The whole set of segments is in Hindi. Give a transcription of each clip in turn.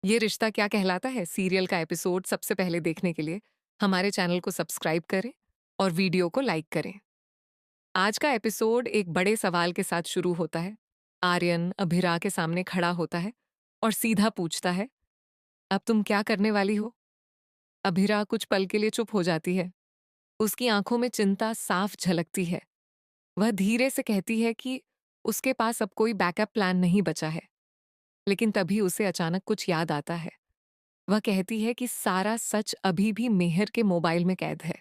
ये रिश्ता क्या कहलाता है सीरियल का एपिसोड सबसे पहले देखने के लिए हमारे चैनल को सब्सक्राइब करें और वीडियो को लाइक करें। आज का एपिसोड एक बड़े सवाल के साथ शुरू होता है। आर्यन अभिरा के सामने खड़ा होता है और सीधा पूछता है, अब तुम क्या करने वाली हो? अभिरा कुछ पल के लिए चुप हो जाती है। उसकी आंखों में चिंता साफ झलकती है। वह धीरे से कहती है कि उसके पास अब कोई बैकअप प्लान नहीं बचा है। लेकिन तभी उसे अचानक कुछ याद आता है। वह कहती है कि सारा सच अभी भी मेहर के मोबाइल में कैद है।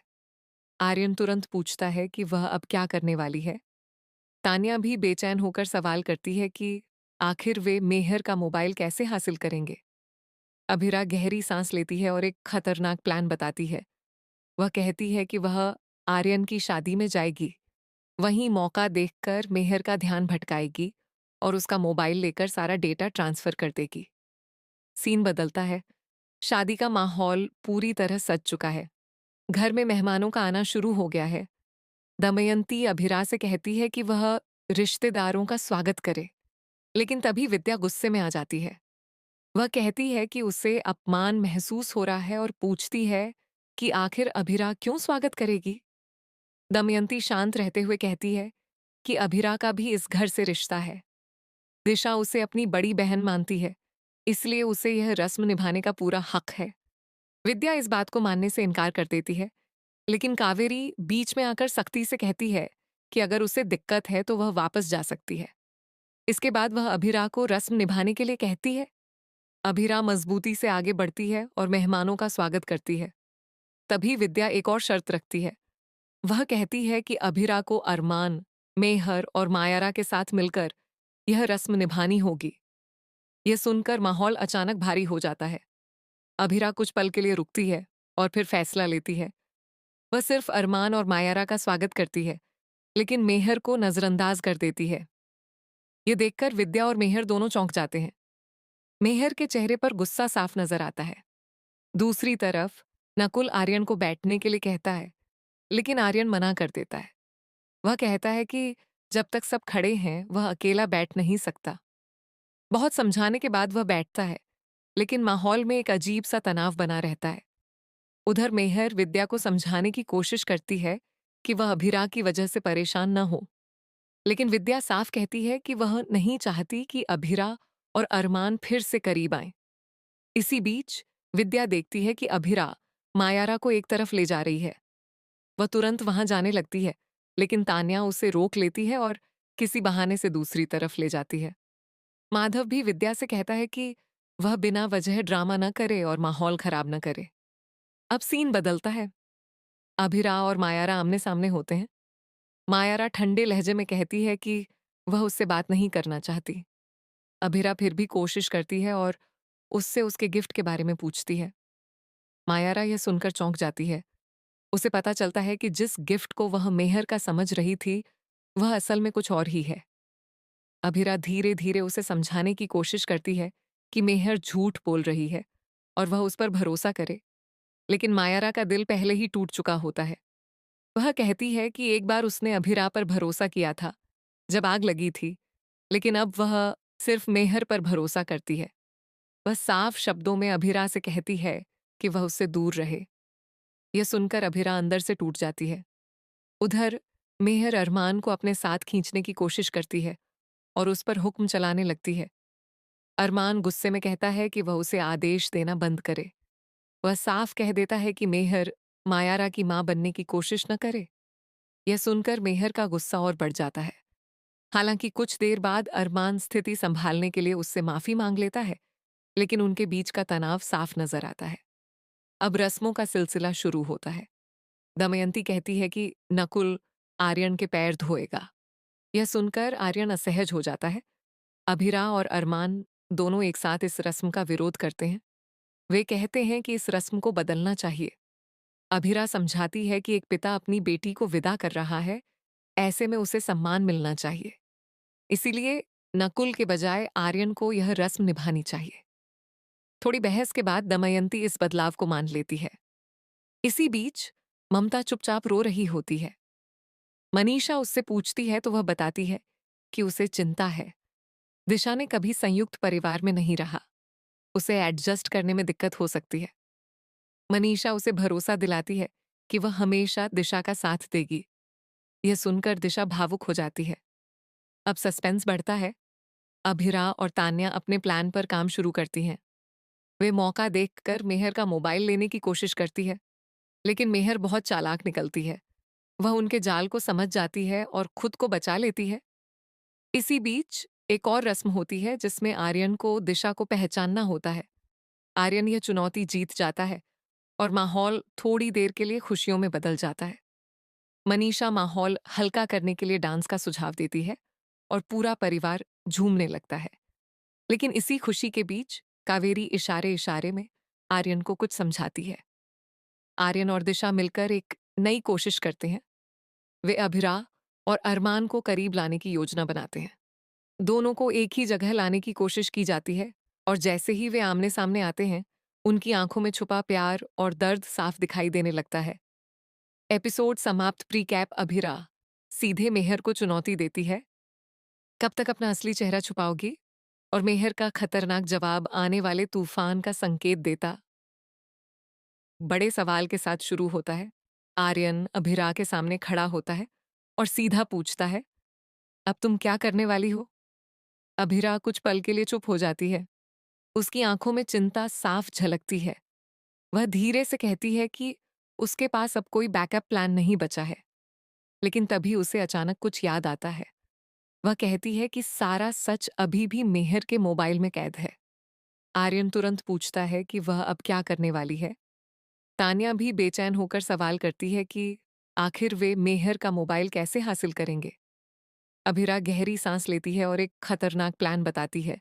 आर्यन तुरंत पूछता है कि वह अब क्या करने वाली है। तान्या भी बेचैन होकर सवाल करती है कि आखिर वे मेहर का मोबाइल कैसे हासिल करेंगे। अभिरा गहरी सांस लेती है और एक खतरनाक प्लान बताती है। वह कहती है कि वह आर्यन की शादी में जाएगी, वहीं मौका देखकर मेहर का ध्यान भटकाएगी और उसका मोबाइल लेकर सारा डेटा ट्रांसफर कर देगी। सीन बदलता है। शादी का माहौल पूरी तरह सज चुका है। घर में मेहमानों का आना शुरू हो गया है। दमयंती अभिरा से कहती है कि वह रिश्तेदारों का स्वागत करे, लेकिन तभी विद्या गुस्से में आ जाती है। वह कहती है कि उसे अपमान महसूस हो रहा है और पूछती है कि आखिर अभिरा क्यों स्वागत करेगी। दमयंती शांत रहते हुए कहती है कि अभिरा का भी इस घर से रिश्ता है। दिशा उसे अपनी बड़ी बहन मानती है, इसलिए उसे यह रस्म निभाने का पूरा हक है। विद्या इस बात को मानने से इनकार कर देती है, लेकिन कावेरी बीच में आकर सख्ती से कहती है कि अगर उसे दिक्कत है तो वह वापस जा सकती है। इसके बाद वह अभिरा को रस्म निभाने के लिए कहती है। अभिरा मजबूती से आगे बढ़ती है और मेहमानों का स्वागत करती है। तभी विद्या एक और शर्त रखती है। वह कहती है कि अभिरा को अरमान, मेहर और मायारा के साथ मिलकर यह रस्म निभानी होगी। यह सुनकर माहौल अचानक भारी हो जाता है। अभिरा कुछ पल के लिए रुकती है और फिर फैसला लेती है। वह सिर्फ अरमान और मायारा का स्वागत करती है, लेकिन मेहर को नजरअंदाज कर देती है। ये देखकर विद्या और मेहर दोनों चौंक जाते हैं। मेहर के चेहरे पर गुस्सा साफ नजर आता है। दूसरी तरफ नकुल आर्यन को बैठने के लिए कहता है, लेकिन आर्यन मना कर देता है। वह कहता है कि जब तक सब खड़े हैं वह अकेला बैठ नहीं सकता। बहुत समझाने के बाद वह बैठता है, लेकिन माहौल में एक अजीब सा तनाव बना रहता है। उधर मेहर विद्या को समझाने की कोशिश करती है कि वह अभिरा की वजह से परेशान न हो, लेकिन विद्या साफ कहती है कि वह नहीं चाहती कि अभिरा और अरमान फिर से करीब आएं। इसी बीच विद्या देखती है कि अभिरा मायारा को एक तरफ ले जा रही है। वह तुरंत वहां जाने लगती है, लेकिन तान्या उसे रोक लेती है और किसी बहाने से दूसरी तरफ ले जाती है। माधव भी विद्या से कहता है कि वह बिना वजह ड्रामा न करे और माहौल खराब न करे। अब सीन बदलता है। अभिरा और मायारा आमने सामने होते हैं। मायारा ठंडे लहजे में कहती है कि वह उससे बात नहीं करना चाहती। अभिरा फिर भी कोशिश करती है और उससे उसके गिफ्ट के बारे में पूछती है। मायारा यह सुनकर चौंक जाती है। उसे पता चलता है कि जिस गिफ्ट को वह मेहर का समझ रही थी, वह असल में कुछ और ही है। अभिरा धीरे धीरे उसे समझाने की कोशिश करती है कि मेहर झूठ बोल रही है और वह उस पर भरोसा करे, लेकिन मायारा का दिल पहले ही टूट चुका होता है। वह कहती है कि एक बार उसने अभिरा पर भरोसा किया था, जब आग लगी थी, लेकिन अब वह सिर्फ मेहर पर भरोसा करती है। वह साफ शब्दों में अभिरा से कहती है कि वह उससे दूर रहे। यह सुनकर अभिरा अंदर से टूट जाती है। उधर मेहर अरमान को अपने साथ खींचने की कोशिश करती है और उस पर हुक्म चलाने लगती है। अरमान गुस्से में कहता है कि वह उसे आदेश देना बंद करे। वह साफ कह देता है कि मेहर मायारा की मां बनने की कोशिश न करे। यह सुनकर मेहर का गुस्सा और बढ़ जाता है। हालांकि कुछ देर बाद अरमान स्थिति संभालने के लिए उससे माफी मांग लेता है, लेकिन उनके बीच का तनाव साफ नजर आता है। अब रस्मों का सिलसिला शुरू होता है। दमयंती कहती है कि नकुल आर्यन के पैर धोएगा। यह सुनकर आर्यन असहज हो जाता है। अभिरा और अरमान दोनों एक साथ इस रस्म का विरोध करते हैं। वे कहते हैं कि इस रस्म को बदलना चाहिए। अभिरा समझाती है कि एक पिता अपनी बेटी को विदा कर रहा है, ऐसे में उसे सम्मान मिलना चाहिए। इसीलिए नकुल के बजाय आर्यन को यह रस्म निभानी चाहिए। थोड़ी बहस के बाद दमयंती इस बदलाव को मान लेती है। इसी बीच ममता चुपचाप रो रही होती है। मनीषा उससे पूछती है तो वह बताती है कि उसे चिंता है। दिशा ने कभी संयुक्त परिवार में नहीं रहा। उसे एडजस्ट करने में दिक्कत हो सकती है। मनीषा उसे भरोसा दिलाती है कि वह हमेशा दिशा का साथ देगी। यह सुनकर दिशा भावुक हो जाती है। अब सस्पेंस बढ़ता है। अभिरा और तान्या अपने प्लान पर काम शुरू करती हैं। वे मौका देखकर मेहर का मोबाइल लेने की कोशिश करती है, लेकिन मेहर बहुत चालाक निकलती है। वह उनके जाल को समझ जाती है और खुद को बचा लेती है। इसी बीच एक और रस्म होती है जिसमें आर्यन को दिशा को पहचानना होता है। आर्यन यह चुनौती जीत जाता है और माहौल थोड़ी देर के लिए खुशियों में बदल जाता है। मनीषा माहौल हल्का करने के लिए डांस का सुझाव देती है और पूरा परिवार झूमने लगता है। लेकिन इसी खुशी के बीच कावेरी इशारे इशारे में आर्यन को कुछ समझाती है। आर्यन और दिशा मिलकर एक नई कोशिश करते हैं। वे अभिरा और अरमान को करीब लाने की योजना बनाते हैं। दोनों को एक ही जगह लाने की कोशिश की जाती है और जैसे ही वे आमने सामने आते हैं, उनकी आंखों में छुपा प्यार और दर्द साफ दिखाई देने लगता है। एपिसोड समाप्त। प्रीकैप। अभिरा सीधे मेहर को चुनौती देती है, कब तक अपना असली चेहरा छुपाओगी? और मेहर का खतरनाक जवाब आने वाले तूफान का संकेत देता बड़े सवाल के साथ शुरू होता है। आर्यन अभिरा के सामने खड़ा होता है और सीधा पूछता है, अब तुम क्या करने वाली हो? अभिरा कुछ पल के लिए चुप हो जाती है। उसकी आंखों में चिंता साफ झलकती है। वह धीरे से कहती है कि उसके पास अब कोई बैकअप प्लान नहीं बचा है। लेकिन तभी उसे अचानक कुछ याद आता है। वह कहती है कि सारा सच अभी भी मेहर के मोबाइल में कैद है। आर्यन तुरंत पूछता है कि वह अब क्या करने वाली है। तान्या भी बेचैन होकर सवाल करती है कि आखिर वे मेहर का मोबाइल कैसे हासिल करेंगे। अभिरा गहरी सांस लेती है और एक खतरनाक प्लान बताती है।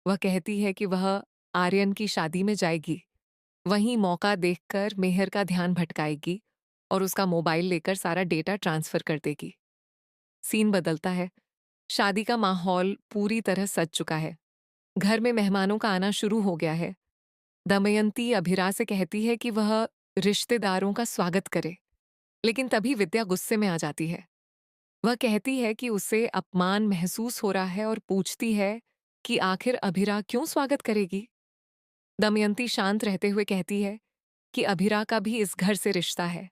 वह कहती है कि वह आर्यन की शादी में जाएगी, वहीं मौका देखकर मेहर का ध्यान भटकाएगी और उसका मोबाइल लेकर सारा डेटा ट्रांसफर कर देगी। सीन बदलता है। शादी का माहौल पूरी तरह सज चुका है। घर में मेहमानों का आना शुरू हो गया है। दमयंती अभिरा से कहती है कि वह रिश्तेदारों का स्वागत करे, लेकिन तभी विद्या गुस्से में आ जाती है। वह कहती है कि उसे अपमान महसूस हो रहा है और पूछती है कि आखिर अभिरा क्यों स्वागत करेगी। दमयंती शांत रहते हुए कहती है कि अभिरा का भी इस घर से रिश्ता है।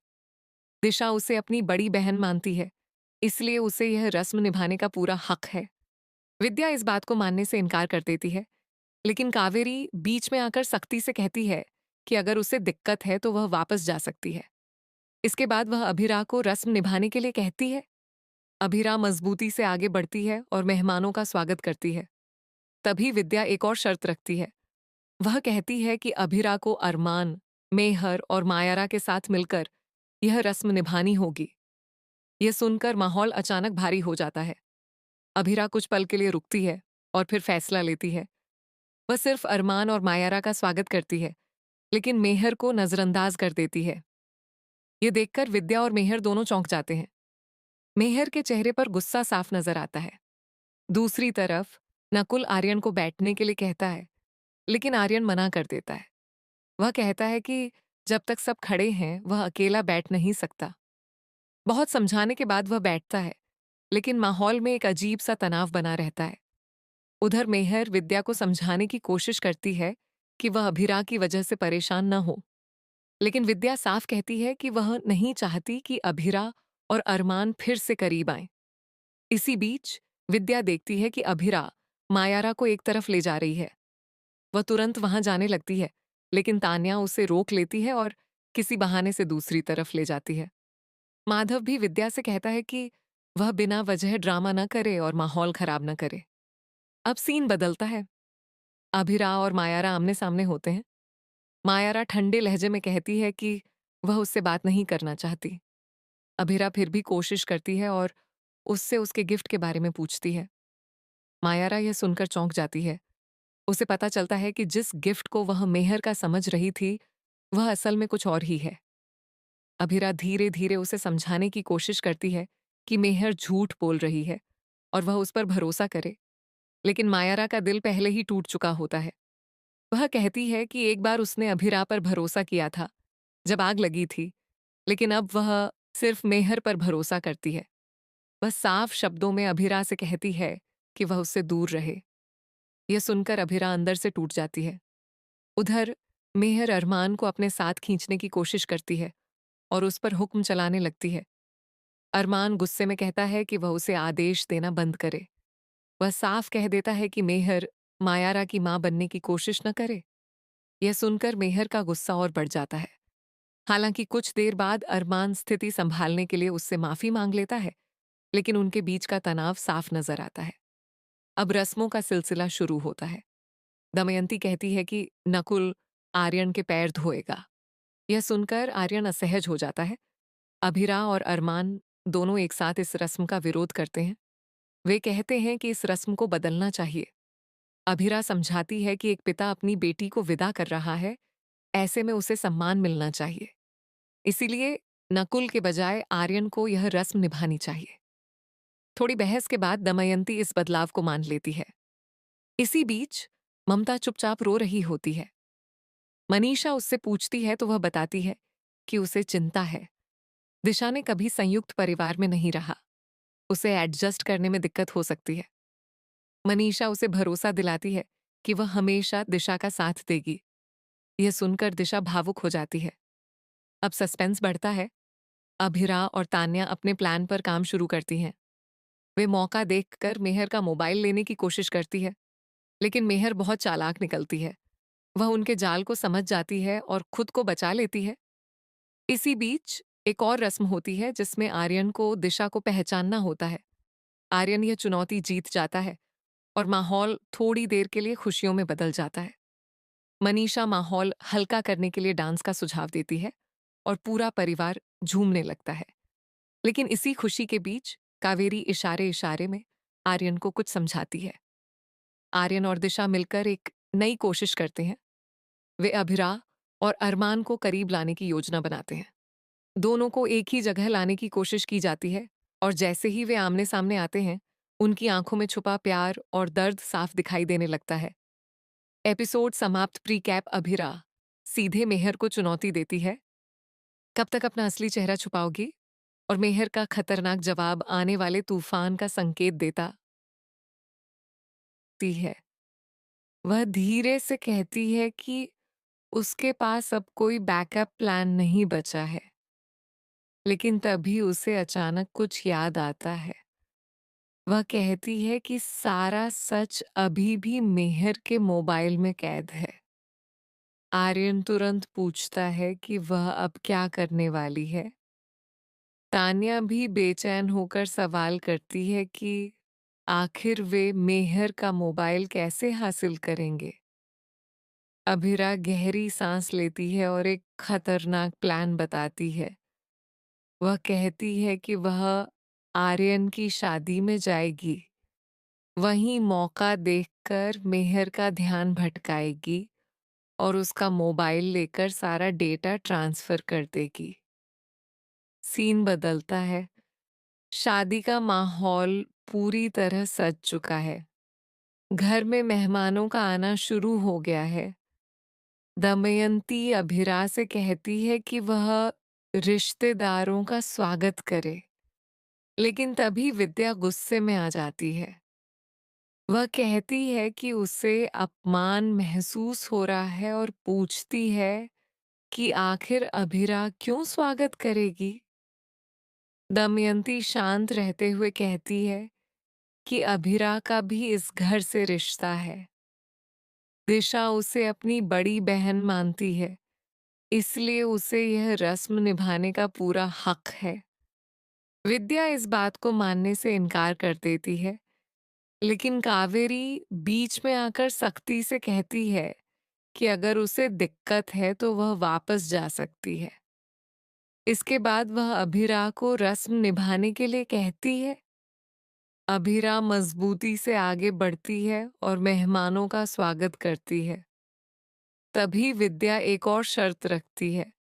दिशा उसे अपनी बड़ी बहन मानती है, इसलिए उसे यह रस्म निभाने का पूरा हक है। विद्या इस बात को मानने से इनकार कर देती है, लेकिन कावेरी बीच में आकर सख्ती से कहती है कि अगर उसे दिक्कत है तो वह वापस जा सकती है। इसके बाद वह अभिरा को रस्म निभाने के लिए कहती है। अभिरा मजबूती से आगे बढ़ती है और मेहमानों का स्वागत करती है। तभी विद्या एक और शर्त रखती है। वह कहती है कि अभिरा को अरमान, मेहर और मायारा के साथ मिलकर यह रस्म निभानी होगी। यह सुनकर माहौल अचानक भारी हो जाता है। अभिरा कुछ पल के लिए रुकती है और फिर फैसला लेती है। वह सिर्फ अरमान और मायारा का स्वागत करती है, लेकिन मेहर को नजरअंदाज कर देती है। ये देखकर विद्या और मेहर दोनों चौंक जाते हैं। मेहर के चेहरे पर गुस्सा साफ नजर आता है। दूसरी तरफ नकुल आर्यन को बैठने के लिए कहता है, लेकिन आर्यन मना कर देता है। वह कहता है कि जब तक सब खड़े हैं वह अकेला बैठ नहीं सकता। बहुत समझाने के बाद वह बैठता है, लेकिन माहौल में एक अजीब सा तनाव बना रहता है। उधर मेहर विद्या को समझाने की कोशिश करती है कि वह अभिरा की वजह से परेशान न हो, लेकिन विद्या साफ कहती है कि वह नहीं चाहती कि अभिरा और अरमान फिर से करीब आएं। इसी बीच विद्या देखती है कि अभिरा मायारा को एक तरफ ले जा रही है। वह तुरंत वहां जाने लगती है, लेकिन तान्या उसे रोक लेती है और किसी बहाने से दूसरी तरफ ले जाती है। माधव भी विद्या से कहता है कि वह बिना वजह ड्रामा न करे और माहौल खराब न करे। अब सीन बदलता है। अभिरा और मायारा आमने सामने होते हैं। मायारा ठंडे लहजे में कहती है कि वह उससे बात नहीं करना चाहती। अभिरा फिर भी कोशिश करती है और उससे उसके गिफ्ट के बारे में पूछती है। मायारा यह सुनकर चौंक जाती है। उसे पता चलता है कि जिस गिफ्ट को वह मेहर का समझ रही थी, वह असल में कुछ और ही है। अभिरा धीरे धीरे उसे समझाने की कोशिश करती है कि मेहर झूठ बोल रही है और वह उस पर भरोसा करे, लेकिन मायारा का दिल पहले ही टूट चुका होता है। वह कहती है कि एक बार उसने अभिरा पर भरोसा किया था, जब आग लगी थी, लेकिन अब वह सिर्फ मेहर पर भरोसा करती है। वह साफ शब्दों में अभिरा से कहती है कि वह उससे दूर रहे। यह सुनकर अभिरा अंदर से टूट जाती है। उधर मेहर अरमान को अपने साथ खींचने की कोशिश करती है और उस पर हुक्म चलाने लगती है। अरमान गुस्से में कहता है कि वह उसे आदेश देना बंद करे। वह साफ कह देता है कि मेहर मायारा की मां बनने की कोशिश न करे। यह सुनकर मेहर का गुस्सा और बढ़ जाता है। हालांकि कुछ देर बाद अरमान स्थिति संभालने के लिए उससे माफी मांग लेता है, लेकिन उनके बीच का तनाव साफ नजर आता है। अब रस्मों का सिलसिला शुरू होता है। दमयंती कहती है कि नकुल आर्यन के पैर धोएगा। यह सुनकर आर्यन असहज हो जाता है। अभिरा और अरमान दोनों एक साथ इस रस्म का विरोध करते हैं। वे कहते हैं कि इस रस्म को बदलना चाहिए। अभिरा समझाती है कि एक पिता अपनी बेटी को विदा कर रहा है, ऐसे में उसे सम्मान मिलना चाहिए। इसीलिए नकुल के बजाय आर्यन को यह रस्म निभानी चाहिए। थोड़ी बहस के बाद दमयंती इस बदलाव को मान लेती है। इसी बीच ममता चुपचाप रो रही होती है। मनीषा उससे पूछती है तो वह बताती है कि उसे चिंता है। दिशा ने कभी संयुक्त परिवार में नहीं रहा, उसे एडजस्ट करने में दिक्कत हो सकती है। मनीषा उसे भरोसा दिलाती है कि वह हमेशा दिशा का साथ देगी। यह सुनकर दिशा भावुक हो जाती है। अब सस्पेंस बढ़ता है। अभिरा और तान्या अपने प्लान पर काम शुरू करती हैं। वे मौका देखकर मेहर का मोबाइल लेने की कोशिश करती है, लेकिन मेहर बहुत चालाक निकलती है। वह उनके जाल को समझ जाती है और खुद को बचा लेती है। इसी बीच एक और रस्म होती है जिसमें आर्यन को दिशा को पहचानना होता है। आर्यन यह चुनौती जीत जाता है और माहौल थोड़ी देर के लिए खुशियों में बदल जाता है। मनीषा माहौल हल्का करने के लिए डांस का सुझाव देती है और पूरा परिवार झूमने लगता है। लेकिन इसी खुशी के बीच कावेरी इशारे इशारे में आर्यन को कुछ समझाती है। आर्यन और दिशा मिलकर एक नई कोशिश करते हैं। वे अभिरा और अरमान को करीब लाने की योजना बनाते हैं। दोनों को एक ही जगह लाने की कोशिश की जाती है और जैसे ही वे आमने सामने आते हैं, उनकी आंखों में छुपा प्यार और दर्द साफ दिखाई देने लगता है। एपिसोड समाप्त। प्रीकैप। अभिरा सीधे मेहर को चुनौती देती है, कब तक अपना असली चेहरा छुपाओगी? और मेहर का खतरनाक जवाब आने वाले तूफान का संकेत देता ती है। वह धीरे से कहती है कि उसके पास अब कोई बैकअप प्लान नहीं बचा है। लेकिन तभी उसे अचानक कुछ याद आता है। वह कहती है कि सारा सच अभी भी मेहर के मोबाइल में कैद है। आर्यन तुरंत पूछता है कि वह अब क्या करने वाली है। तान्या भी बेचैन होकर सवाल करती है कि आखिर वे मेहर का मोबाइल कैसे हासिल करेंगे। अभिरा गहरी सांस लेती है और एक खतरनाक प्लान बताती है। वह कहती है कि वह आर्यन की शादी में जाएगी, वहीं मौका देखकर मेहर का ध्यान भटकाएगी और उसका मोबाइल लेकर सारा डेटा ट्रांसफर कर देगी। सीन बदलता है। शादी का माहौल पूरी तरह सज चुका है। घर में मेहमानों का आना शुरू हो गया है। दमयंती अभिरा से कहती है कि वह रिश्तेदारों का स्वागत करे, लेकिन तभी विद्या गुस्से में आ जाती है। वह कहती है कि उसे अपमान महसूस हो रहा है और पूछती है कि आखिर अभिरा क्यों स्वागत करेगी। दमयंती शांत रहते हुए कहती है कि अभिरा का भी इस घर से रिश्ता है। दिशा उसे अपनी बड़ी बहन मानती है, इसलिए उसे यह रस्म निभाने का पूरा हक है। विद्या इस बात को मानने से इनकार कर देती है, लेकिन कावेरी बीच में आकर सख्ती से कहती है कि अगर उसे दिक्कत है तो वह वापस जा सकती है। इसके बाद वह अभिरा को रस्म निभाने के लिए कहती है। अभिरा मजबूती से आगे बढ़ती है और मेहमानों का स्वागत करती है। तभी विद्या एक और शर्त रखती है।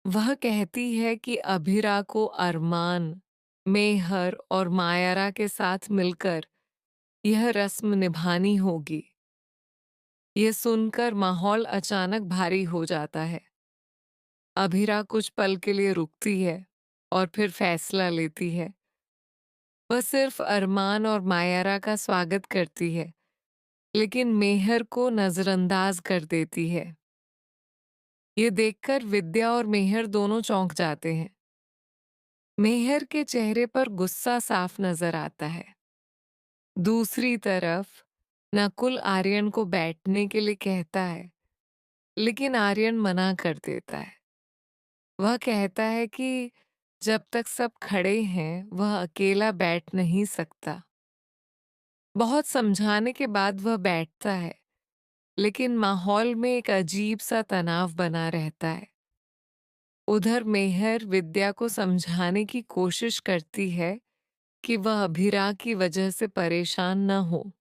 वह कहती है कि अभिरा को अरमान, मेहर और मायारा के साथ मिलकर यह रस्म निभानी होगी। यह सुनकर माहौल अचानक भारी हो जाता है। अभिरा कुछ पल के लिए रुकती है और फिर फैसला लेती है। वह सिर्फ अरमान और मायारा का स्वागत करती है, लेकिन मेहर को नजरअंदाज कर देती है। ये देखकर विद्या और मेहर दोनों चौंक जाते हैं। मेहर के चेहरे पर गुस्सा साफ नजर आता है। दूसरी तरफ नकुल आर्यन को बैठने के लिए कहता है, लेकिन आर्यन मना कर देता है। वह कहता है कि जब तक सब खड़े हैं, वह अकेला बैठ नहीं सकता। बहुत समझाने के बाद वह बैठता है, लेकिन माहौल में एक अजीब सा तनाव बना रहता है। उधर मेहर विद्या को समझाने की कोशिश करती है कि वह अभिरा की वजह से परेशान न हो,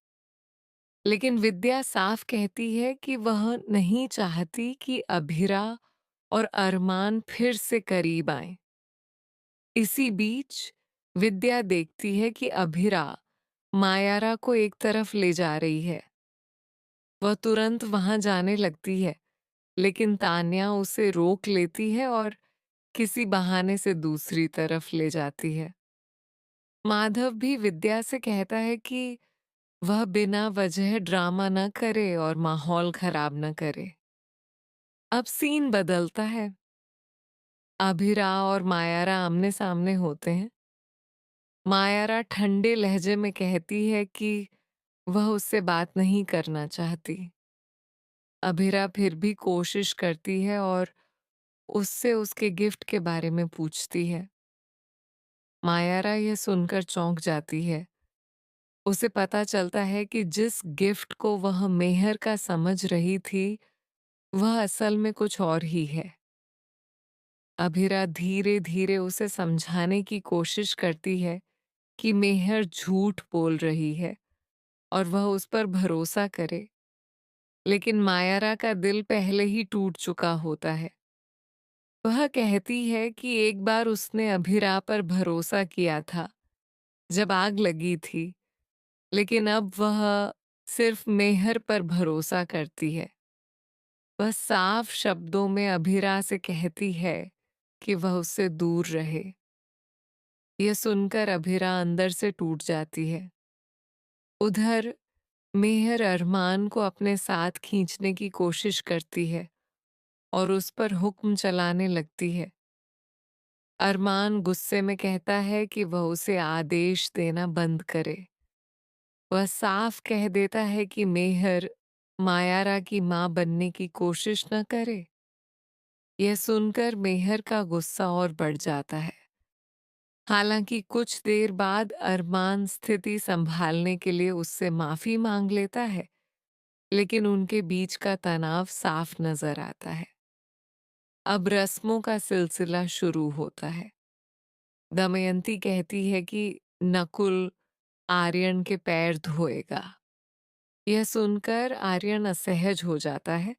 लेकिन विद्या साफ कहती है कि वह नहीं चाहती कि अभिरा और अरमान फिर से करीब आएं। इसी बीच विद्या देखती है कि अभिरा मायारा को एक तरफ ले जा रही है। वह तुरंत वहां जाने लगती है, लेकिन तान्या उसे रोक लेती है और किसी बहाने से दूसरी तरफ ले जाती है। माधव भी विद्या से कहता है कि वह बिना वजह ड्रामा न करे और माहौल खराब न करे। अब सीन बदलता है। अभिरा और मायारा आमने सामने होते हैं। मायारा ठंडे लहजे में कहती है कि वह उससे बात नहीं करना चाहती। अभिरा फिर भी कोशिश करती है और उससे उसके गिफ्ट के बारे में पूछती है। मायारा यह सुनकर चौंक जाती है। उसे पता चलता है कि जिस गिफ्ट को वह मेहर का समझ रही थी, वह असल में कुछ और ही है। अभिरा धीरे धीरे उसे समझाने की कोशिश करती है कि मेहर झूठ बोल रही है और वह उस पर भरोसा करे, लेकिन मायारा का दिल पहले ही टूट चुका होता है। वह कहती है कि एक बार उसने अभिरा पर भरोसा किया था जब आग लगी थी, लेकिन अब वह सिर्फ मेहर पर भरोसा करती है। वह साफ शब्दों में अभिरा से कहती है कि वह उससे दूर रहे। यह सुनकर अभिरा अंदर से टूट जाती है। उधर मेहर अरमान को अपने साथ खींचने की कोशिश करती है और उस पर हुक्म चलाने लगती है। अरमान गुस्से में कहता है कि वह उसे आदेश देना बंद करे। वह साफ कह देता है कि मेहर मायारा की मां बनने की कोशिश न करे। यह सुनकर मेहर का गुस्सा और बढ़ जाता है। हालांकि कुछ देर बाद अरमान स्थिति संभालने के लिए उससे माफी मांग लेता है, लेकिन उनके बीच का तनाव साफ नजर आता है। अब रस्मों का सिलसिला शुरू होता है। दमयंती कहती है कि नकुल आर्यन के पैर धोएगा। यह सुनकर आर्यन असहज हो जाता है।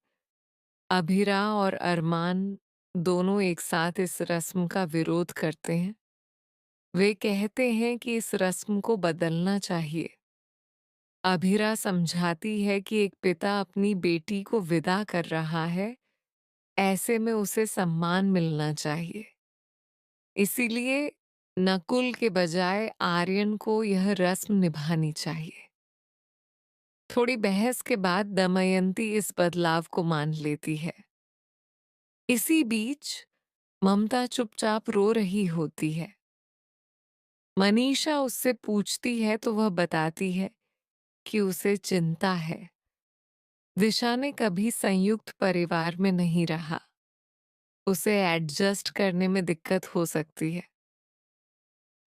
अभिरा और अरमान दोनों एक साथ इस रस्म का विरोध करते हैं। वे कहते हैं कि इस रस्म को बदलना चाहिए। अभिरा समझाती है कि एक पिता अपनी बेटी को विदा कर रहा है, ऐसे में उसे सम्मान मिलना चाहिए। इसीलिए नकुल के बजाय आर्यन को यह रस्म निभानी चाहिए। थोड़ी बहस के बाद दमयंती इस बदलाव को मान लेती है। इसी बीच ममता चुपचाप रो रही होती है। मनीषा उससे पूछती है तो वह बताती है कि उसे चिंता है। दिशा ने कभी संयुक्त परिवार में नहीं रहा। उसे एडजस्ट करने में दिक्कत हो सकती है।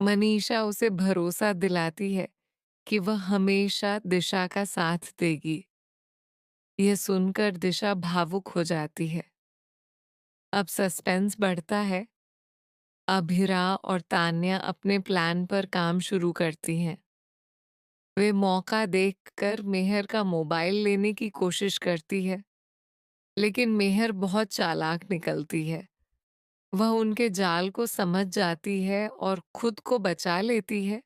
मनीषा उसे भरोसा दिलाती है कि वह हमेशा दिशा का साथ देगी। यह सुनकर दिशा भावुक हो जाती है। अब सस्पेंस बढ़ता है। अभिरा और तान्या अपने प्लान पर काम शुरू करती हैं। वे मौका देखकर मेहर का मोबाइल लेने की कोशिश करती है, लेकिन मेहर बहुत चालाक निकलती है। वह उनके जाल को समझ जाती है और खुद को बचा लेती है।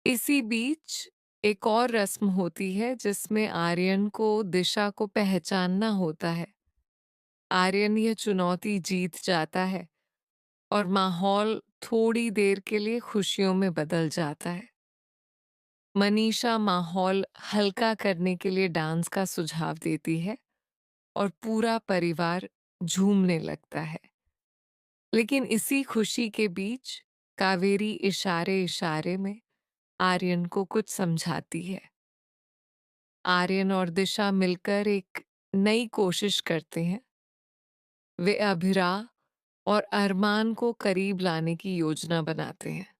इसी बीच एक और रस्म होती है जिसमें आर्यन को दिशा को पहचानना होता है। आर्यन यह चुनौती जीत जाता है और माहौल थोड़ी देर के लिए खुशियों में बदल जाता है। मनीषा माहौल हल्का करने के लिए डांस का सुझाव देती है और पूरा परिवार झूमने लगता है। लेकिन इसी खुशी के बीच कावेरी इशारे इशारे में आर्यन को कुछ समझाती है। आर्यन और दिशा मिलकर एक नई कोशिश करते हैं। वे अभिरा और अरमान को करीब लाने की योजना बनाते हैं।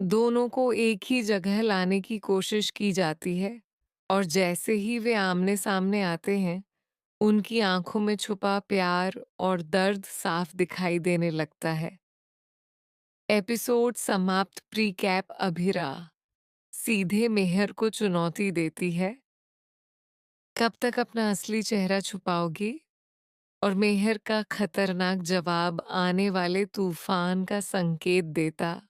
दोनों को एक ही जगह लाने की कोशिश की जाती है और जैसे ही वे आमने सामने आते हैं, उनकी आंखों में छुपा प्यार और दर्द साफ दिखाई देने लगता है। एपिसोड समाप्त। प्रीकैप। अभिरा सीधे मेहर को चुनौती देती है, कब तक अपना असली चेहरा छुपाओगी? और मेहर का खतरनाक जवाब आने वाले तूफान का संकेत देता